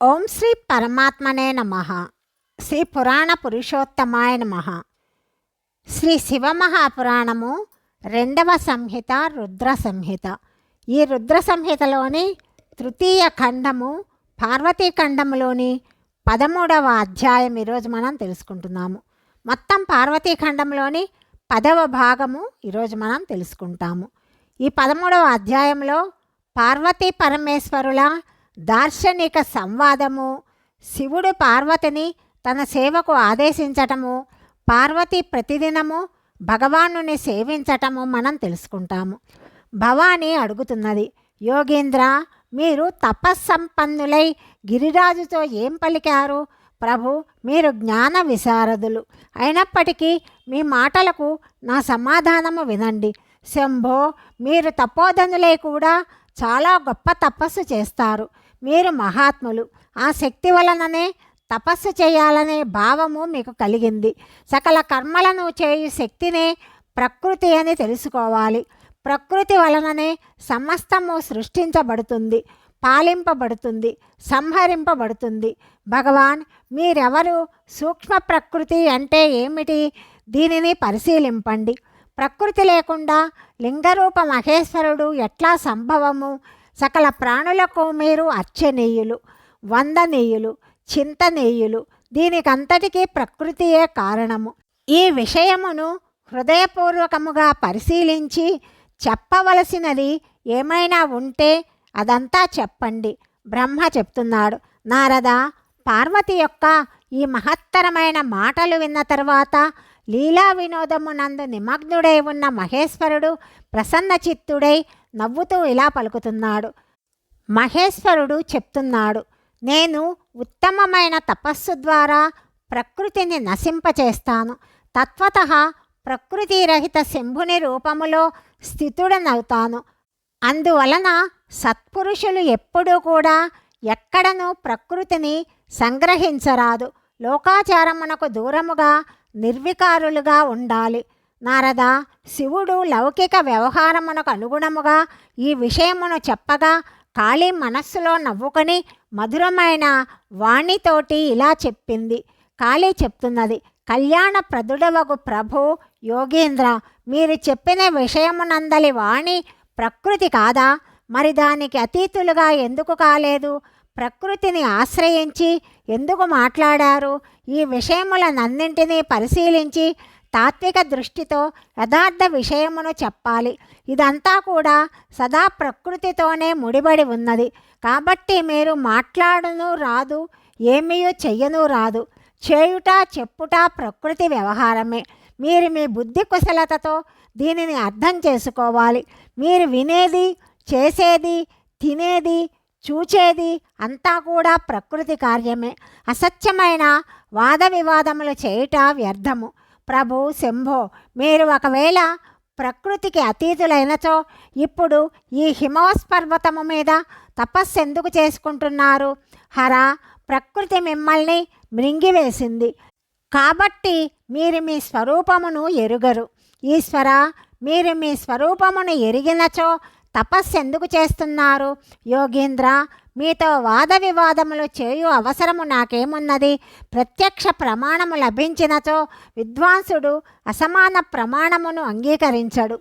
ఓం శ్రీ పరమాత్మనే నమః. శ్రీ పురాణ పురుషోత్తమాయ నమః. శ్రీ శివమహాపురాణము 2వ సంహిత రుద్ర సంహిత. ఈ రుద్ర సంహితలోని తృతీయ ఖండము పార్వతీఖండములోని 13వ అధ్యాయం ఈరోజు మనం తెలుసుకుంటున్నాము. మొత్తం పార్వతీఖండంలోని 10వ భాగము ఈరోజు మనం తెలుసుకుంటాము. ఈ 13వ అధ్యాయంలో పార్వతీ పరమేశ్వరుల దార్శనిక సంవాదము, శివుడు పార్వతిని తన సేవకు ఆదేశించటము, పార్వతి ప్రతిదినము భగవానుని సేవించటము మనం తెలుసుకుంటాము. భవాని అడుగుతున్నది, యోగేంద్ర, మీరు తపస్సంపన్నులై గిరిరాజుతో ఏం పలికారు? ప్రభు, మీరు జ్ఞాన విశారదులు అయినప్పటికీ మీ మాటలకు నా సమాధానము వినండి. శంభో, మీరు తపోధనులై కూడా చాలా గొప్ప తపస్సు చేస్తారు. మీరు మహాత్ములు. ఆ శక్తి వలననే తపస్సు చేయాలనే భావము మీకు కలిగింది. సకల కర్మలను చేయు శక్తినే ప్రకృతి అని తెలుసుకోవాలి. ప్రకృతి వలననే సమస్తము సృష్టించబడుతుంది, పాలింపబడుతుంది, సంహరింపబడుతుంది. భగవాన్, మీరెవరు? సూక్ష్మ ప్రకృతి అంటే ఏమిటి? దీనిని పరిశీలింపండి. ప్రకృతి లేకుండా లింగరూప మహేశ్వరుడు ఎట్లా సంభవము? సకల ప్రాణులకు మీరు అర్చనీయులు, వందనీయులు, చింతనీయులు. దీనికంతటికీ ప్రకృతియే కారణము. ఈ విషయమును హృదయపూర్వకముగా పరిశీలించి చెప్పవలసినది ఏమైనా ఉంటే అదంతా చెప్పండి. బ్రహ్మ చెప్తున్నాడు, నారద, పార్వతి యొక్క ఈ మహత్తరమైన మాటలు విన్న తర్వాత లీలా వినోదమునందు నిమగ్నుడై ఉన్న మహేశ్వరుడు ప్రసన్నచిత్తుడై నవ్వుతూ ఇలా పలుకుతున్నాడు. మహేశ్వరుడు చెప్తున్నాడు, నేను ఉత్తమమైన తపస్సు ద్వారా ప్రకృతిని నశింపచేస్తాను. తత్వతః ప్రకృతిరహిత శంభుని రూపములో స్థితుడనవుతాను. అందువలన సత్పురుషులు ఎప్పుడూ కూడా ఎక్కడనూ ప్రకృతిని సంగ్రహించరాదు. లోకాచారమునకు దూరముగా నిర్వికారులుగా ఉండాలి. నారద, శివుడు లౌకిక వ్యవహారమునకు అనుగుణముగా ఈ విషయమును చెప్పగా కాళీ మనస్సులో నవ్వుకొని మధురమైన వాణితోటి ఇలా చెప్పింది. కాళీ చెప్తున్నది, కళ్యాణప్రదుడవగు ప్రభు యోగేంద్ర, మీరు చెప్పిన విషయమునందలి వాణి ప్రకృతి కాదా? మరి దానికి అతీతులుగా ఎందుకు కాలేదు? ప్రకృతిని ఆశ్రయించి ఎందుకు మాట్లాడారు? ఈ విషయములనన్నింటినీ పరిశీలించి తాత్విక దృష్టితో యథార్థ విషయమును చెప్పాలి. ఇదంతా కూడా సదా ప్రకృతితోనే ముడిపడి ఉన్నది. కాబట్టి మీరు మాట్లాడను రాదు, ఏమీయూ చెయ్యను రాదు. చేయుట చెప్పుట ప్రకృతి వ్యవహారమే. మీరు మీ బుద్ధి కుశలతతో దీనిని అర్థం చేసుకోవాలి. మీరు వినేది, చేసేది, తినేది, చూచేది అంతా కూడా ప్రకృతి కార్యమే. అసత్యమైన వాద వివాదములు చేయుట వ్యర్థము. ప్రభు, శంభో, మీరు ఒకవేళ ప్రకృతికి అతీతులైనచో ఇప్పుడు ఈ హిమవత్పర్వతము మీద తపస్సు ఎందుకు చేసుకుంటున్నారు? హర, ప్రకృతి మిమ్మల్ని మృంగివేసింది కాబట్టి మీరు మీ స్వరూపమును ఎరుగరు. ఈశ్వర, మీరు మీ స్వరూపమును ఎరిగినచో తపస్సు ఎందుకు చేస్తున్నారు? యోగేంద్ర, మీతో వాద వివాదములు చేయు అవసరము నాకేమున్నది? ప్రత్యక్ష ప్రమాణము లభించినచో విద్వాంసుడు అసమాన ప్రమాణమును అంగీకరించడు.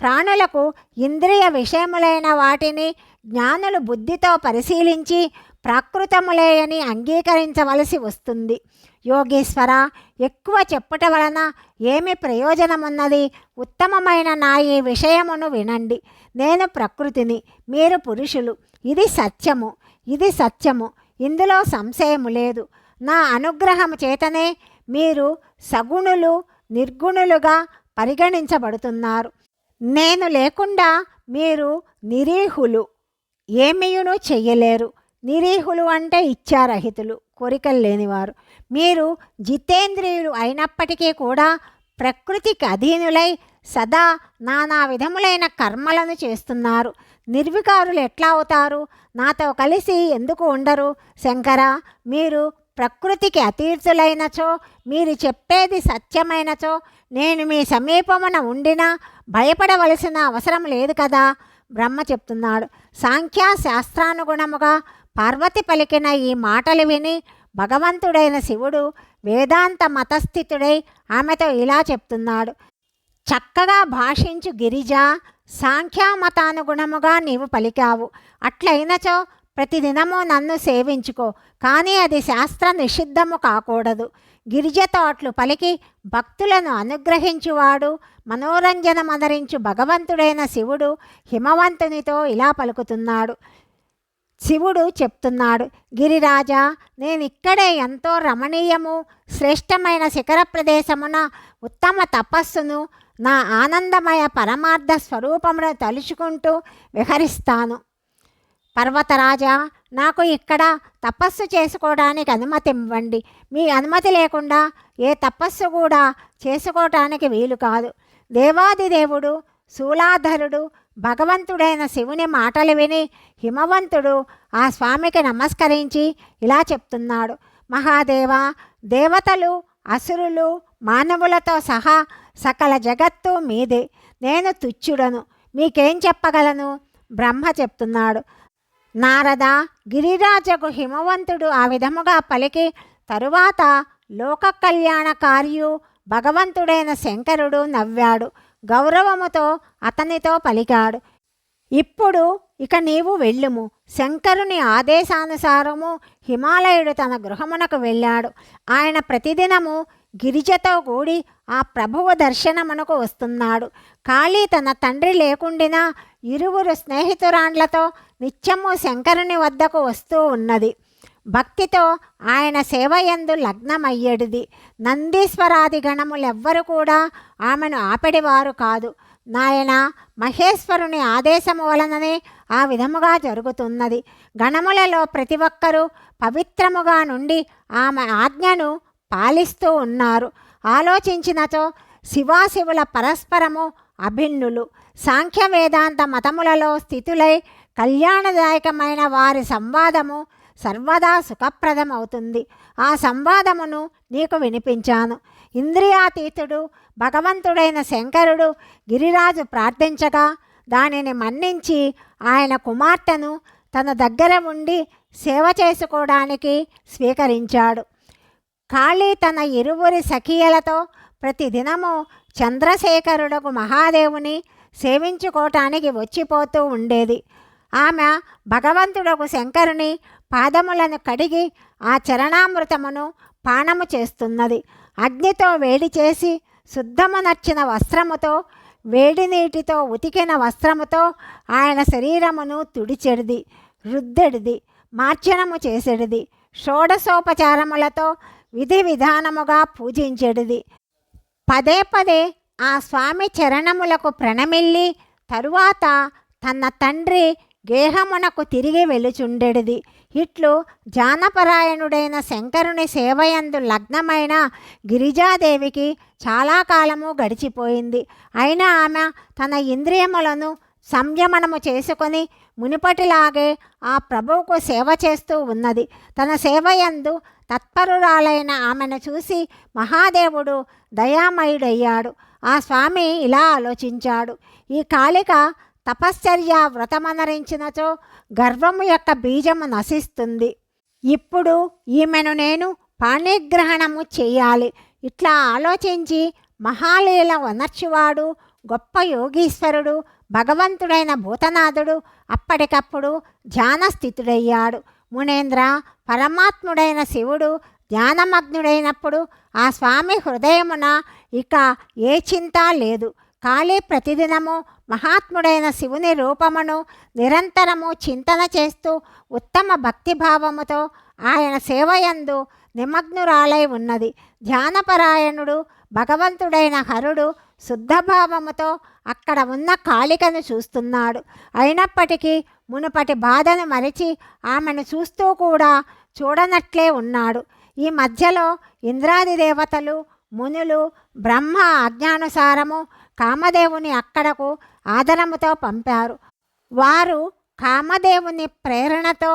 ప్రాణులకు ఇంద్రియ విషయములైన వాటిని జ్ఞానులు బుద్ధితో పరిశీలించి ప్రాకృతములేయని అంగీకరించవలసి వస్తుంది. యోగేశ్వర, ఎక్కువ చెప్పుట వలన ఏమి ప్రయోజనమున్నది? ఉత్తమమైన నా ఈ విషయమును వినండి. నేను ప్రకృతిని, మీరు పురుషులు. ఇది సత్యము, ఇది సత్యము. ఇందులో సంశయము లేదు. నా అనుగ్రహము చేతనే మీరు సగుణులు, నిర్గుణులుగా పరిగణించబడుతున్నారు. నేను లేకుండా మీరు నిరీహులు, ఏమీయును చెయ్యలేరు. నిరీహులు అంటే ఇచ్ఛారహితులు, కోరికలు లేనివారు. మీరు జితేంద్రియులు అయినప్పటికీ కూడా ప్రకృతికి అధీనులై సదా నానా విధములైన కర్మలను చేస్తున్నారు. నిర్వికారులు ఎట్లా అవుతారు? నాతో కలిసి ఎందుకు ఉండరు? శంకర, మీరు ప్రకృతికి అతీతులైనచో, మీరు చెప్పేది సత్యమైనచో నేను మీ సమీపమున ఉండినా భయపడవలసిన అవసరం లేదు కదా. బ్రహ్మ చెప్తున్నాడు, సాంఖ్య శాస్త్రానుగుణముగా పార్వతి పలికిన ఈ మాటలు విని భగవంతుడైన శివుడు వేదాంత మతస్థితుడై ఆమెతో ఇలా చెప్తున్నాడు. చక్కగా భాషించు గిరిజ, సాంఖ్యామతానుగుణముగా నీవు పలికావు. అట్లయినచో ప్రతిదినము నన్ను సేవించుకో, కానీ అది శాస్త్ర నిషిద్ధము కాకూడదు. గిరిజతో అట్లు పలికి భక్తులను అనుగ్రహించువాడు, మనోరంజనమదరించు భగవంతుడైన శివుడు హిమవంతునితో ఇలా పలుకుతున్నాడు. శివుడు చెప్తున్నాడు, గిరిరాజా, నేనిక్కడే ఎంతో రమణీయము శ్రేష్టమైన శిఖర ప్రదేశమున ఉత్తమ తపస్సును, నా ఆనందమయ పరమార్థ స్వరూపమును తలుచుకుంటూ విహరిస్తాను. పర్వతరాజా, నాకు ఇక్కడ తపస్సు చేసుకోవడానికి అనుమతి ఇవ్వండి. మీ అనుమతి లేకుండా ఏ తపస్సు కూడా చేసుకోవటానికి వీలు కాదు. దేవాదిదేవుడు శూలాధరుడు భగవంతుడైన శివుని మాటలు విని హిమవంతుడు ఆ స్వామికి నమస్కరించి ఇలా చెప్తున్నాడు. మహాదేవ, దేవతలు, అసురులు, మానవులతో సహా సకల జగత్తు మీదే. నేను తుచ్చుడను, మీకేం చెప్పగలను? బ్రహ్మ చెప్తున్నాడు. నారద, గిరిరాజకు హిమవంతుడు ఆ విధముగా పలికి తరువాత లోక కళ్యాణకార్యు భగవంతుడైన శంకరుడు నవ్వాడు. గౌరవముతో అతనితో పలికాడు. ఇప్పుడు ఇక నీవు వెళ్ళుము. శంకరుని ఆదేశానుసారము హిమాలయుడు తన గృహమునకు వెళ్ళాడు. ఆయన ప్రతిదినము గిరిజతో కూడి ఆ ప్రభువు దర్శనమునకు వస్తున్నాడు. కాళీ తన తండ్రి లేకుండినా ఇరువురు స్నేహితురాండ్లతో నిత్యము శంకరుని వద్దకు వస్తూ ఉన్నది. భక్తితో ఆయన సేవయందు లగ్నమయ్యేడిది. నందీశ్వరాది గణములెవ్వరు కూడా ఆమెను ఆపెడివారు కాదు. నాయన, మహేశ్వరుని ఆదేశము వలననే ఆ విధముగా జరుగుతున్నది. గణములలో ప్రతి ఒక్కరూ పవిత్రముగా నుండి ఆమె ఆజ్ఞను పాలిస్తూ ఉన్నారు. ఆలోచించినచో శివాశివుల పరస్పరము అభిన్నులు. సాంఖ్య వేదాంత మతములలో స్థితులై కళ్యాణదాయకమైన వారి సంవాదము సర్వదా సుఖప్రదమవుతుంది. ఆ సంవాదమును నీకు వినిపించాను. ఇంద్రియాతీతుడు భగవంతుడైన శంకరుడు గిరిరాజు ప్రార్థించగా దానిని మన్నించి ఆయన కుమార్తెను తన దగ్గర ఉండి సేవ చేసుకోవడానికి స్వీకరించాడు. కాళీ తన ఇరువురి సఖియలతో ప్రతిదినము చంద్రశేఖరుడకు మహాదేవుని సేవించుకోవటానికి వచ్చిపోతూ ఉండేది. ఆమె భగవంతుడకు శంకరుని పాదములను కడిగి ఆ చరణామృతమును పానము చేస్తున్నది. అగ్నితో వేడి చేసి శుద్ధమునర్చిన వస్త్రముతో, వేడి నీటితో ఉతికిన వస్త్రముతో ఆయన శరీరమును తుడిచెడిది, రుద్దెడిది, మార్జనము చేసెడిది. షోడశోపచారములతో విధి విధానముగా పూజించెడిది. పదే పదే ఆ స్వామి చరణములకు ప్రణమిల్లి తరువాత తన తండ్రి గేహమునకు తిరిగి వెలుచుండెడిది. ఇట్లు జానపరాయణుడైన శంకరుని సేవయందు లగ్నమైన గిరిజాదేవికి చాలా కాలము గడిచిపోయింది. అయినా ఆమె తన ఇంద్రియములను సంయమనము చేసుకొని మునిపటిలాగే ఆ ప్రభువుకు సేవ చేస్తూ ఉన్నది. తన సేవయందు తత్పరురాలైన ఆమెను చూసి మహాదేవుడు దయామయుడయ్యాడు. ఆ స్వామి ఇలా ఆలోచించాడు. ఈ కాళిక తపశ్చర్య వ్రతమనరించినచో గర్వము యొక్క బీజము నశిస్తుంది. ఇప్పుడు ఈమెను నేను పాణిగ్రహణము చెయ్యాలి. ఇట్లా ఆలోచించి మహాలీల వనర్చువాడు గొప్ప యోగీశ్వరుడు భగవంతుడైన భూతనాథుడు అప్పటికప్పుడు ధ్యానస్థితుడయ్యాడు. మునేంద్ర, పరమాత్ముడైన శివుడు ధ్యానమగ్నుడైనప్పుడు ఆ స్వామి హృదయమున ఇక ఏ చింత లేదు. కాళీ ప్రతిదినము మహాత్ముడైన శివుని రూపమును నిరంతరము చింతన చేస్తూ ఉత్తమ భక్తిభావముతో ఆయన సేవయందు నిమగ్నురాలై ఉన్నది. ధ్యానపరాయణుడు భగవంతుడైన హరుడు శుద్ధభావముతో అక్కడ ఉన్న కాళికను చూస్తున్నాడు. అయినప్పటికీ మునుపటి బాధను మరిచి ఆమెను చూస్తూ కూడా చూడనట్లే ఉన్నాడు. ఈ మధ్యలో ఇంద్రాది దేవతలు, మునులు, బ్రహ్మ ఆజ్ఞానుసారము కామదేవుని అక్కడకు ఆదరముతో పంపారు. వారు కామదేవుని ప్రేరణతో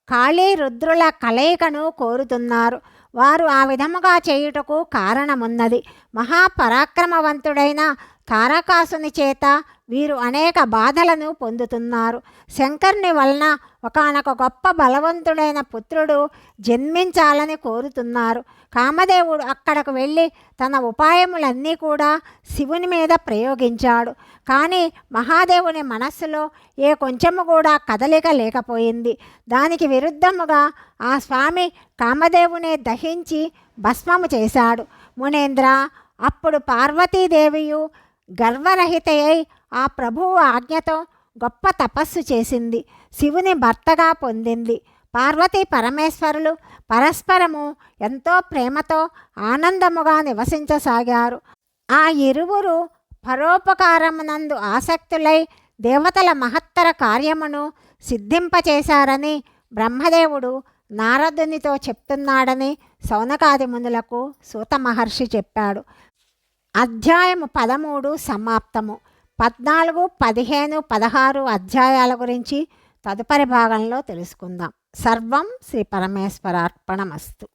కాళీ రుద్రుల కలయికను కోరుతున్నారు. వారు ఆ విధముగా చేయుటకు కారణమున్నది. మహాపరాక్రమవంతుడైన తారకాసుని చేత వీరు అనేక బాధలను పొందుతున్నారు. శంకరుని వలన ఒకానొక గొప్ప బలవంతుడైన పుత్రుడు జన్మించాలని కోరుతున్నారు. కామదేవుడు అక్కడకు వెళ్ళి తన ఉపాయములన్నీ కూడా శివుని మీద ప్రయోగించాడు. కానీ మహాదేవుని మనస్సులో ఏ కొంచెము కూడా కదలిక లేకపోయింది. దానికి విరుద్ధముగా ఆ స్వామి కామదేవుని దహించి భస్మము చేశాడు. మునేంద్ర, అప్పుడు పార్వతీదేవియు గర్వరహితయై ఆ ప్రభువు ఆజ్ఞతో గొప్ప తపస్సు చేసింది. శివుని భర్తగా పొందింది. పార్వతీ పరమేశ్వరులు పరస్పరము ఎంతో ప్రేమతో ఆనందముగా నివసించసాగారు. ఆ ఇరువురు పరోపకారమునందు ఆసక్తులై దేవతల మహత్తర కార్యమును సిద్ధింపచేశారని బ్రహ్మదేవుడు నారదునితో చెప్తున్నాడని శౌనకాది మునులకు సూత మహర్షి చెప్పాడు. అధ్యాయము 13 సమాప్తము. 14, 15, 16 అధ్యాయాల గురించి తదుపరి భాగంలో తెలుసుకుందాం. సర్వం శ్రీ పరమేశ్వరార్పణమస్తు.